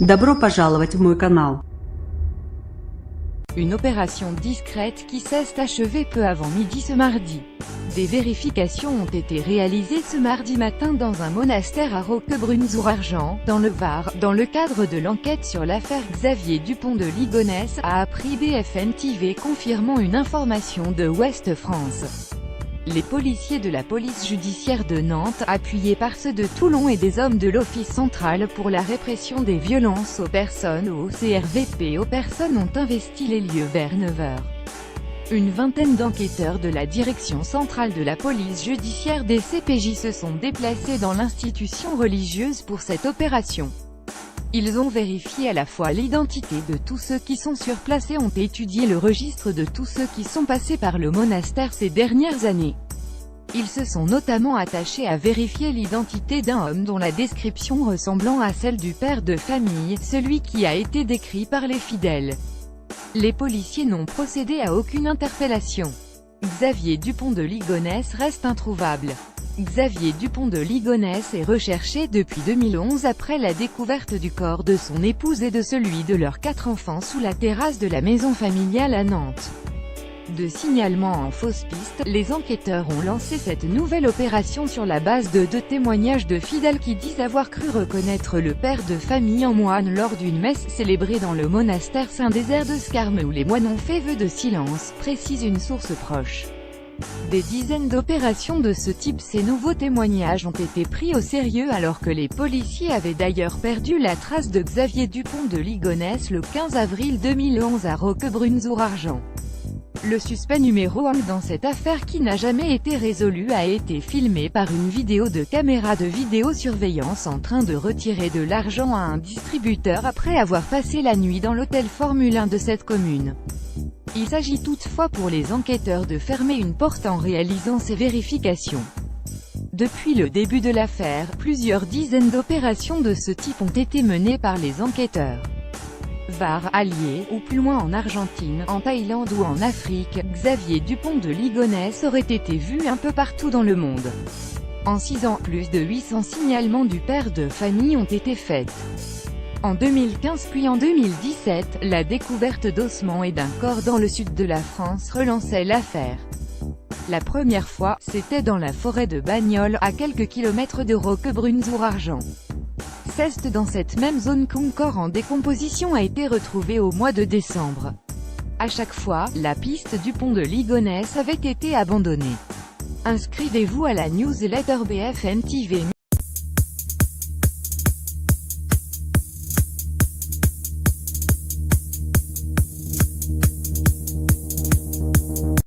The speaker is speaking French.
Добро пожаловать в мой канал. Une opération discrète qui s'est achevée peu avant midi ce mardi. Des vérifications ont été réalisées ce mardi matin dans un monastère à Roquebrune-sur-Argent, dans le Var, dans le cadre de l'enquête sur l'affaire Xavier Dupont de Ligonnès, a appris BFM TV confirmant une information de Ouest France. Les policiers de la police judiciaire de Nantes, appuyés par ceux de Toulon et des hommes de l'Office central pour la répression des violences aux personnes ou CRVP aux personnes ont investi les lieux vers 9h. Une vingtaine d'enquêteurs de la direction centrale de la police judiciaire des CPJ se sont déplacés dans l'institution religieuse pour cette opération. Ils ont vérifié à la fois l'identité de tous ceux qui sont sur place et ont étudié le registre de tous ceux qui sont passés par le monastère ces dernières années. Ils se sont notamment attachés à vérifier l'identité d'un homme dont la description ressemblant à celle du père de famille, celui qui a été décrit par les fidèles. Les policiers n'ont procédé à aucune interpellation. Xavier Dupont de Ligonnès reste introuvable. Xavier Dupont de Ligonnès est recherché depuis 2011 après la découverte du corps de son épouse et de celui de leurs 4 enfants sous la terrasse de la maison familiale à Nantes. De signalements en fausse piste, les enquêteurs ont lancé cette nouvelle opération sur la base de 2 témoignages de fidèles qui disent avoir cru reconnaître le père de famille en moine lors d'une messe célébrée dans le monastère Saint-Désert de Scarme où les moines ont fait vœu de silence, précise une source proche. Des dizaines d'opérations de ce type. Ces nouveaux témoignages ont été pris au sérieux alors que les policiers avaient d'ailleurs perdu la trace de Xavier Dupont de Ligonnès le 15 avril 2011 à Roquebrune-sur-Argent. Le suspect numéro 1 dans cette affaire qui n'a jamais été résolue a été filmé par une vidéo de caméra de vidéosurveillance en train de retirer de l'argent à un distributeur après avoir passé la nuit dans l'hôtel Formule 1 de cette commune. Il s'agit toutefois pour les enquêteurs de fermer une porte en réalisant ces vérifications. Depuis le début de l'affaire, plusieurs dizaines d'opérations de ce type ont été menées par les enquêteurs. Var, Allier, ou plus loin en Argentine, en Thaïlande ou en Afrique, Xavier Dupont de Ligonnès aurait été vu un peu partout dans le monde. En 6 ans, plus de 800 signalements du père de famille ont été faits. En 2015 puis en 2017, la découverte d'ossements et d'un corps dans le sud de la France relançait l'affaire. La première fois, c'était dans la forêt de Bagnols, à quelques kilomètres de Roquebrune-sur-Argent. C'est dans cette même zone qu'un corps en décomposition a été retrouvé au mois de décembre. À chaque fois, la piste Dupont de Ligonnès avait été abandonnée. Inscrivez-vous à la newsletter BFM TV.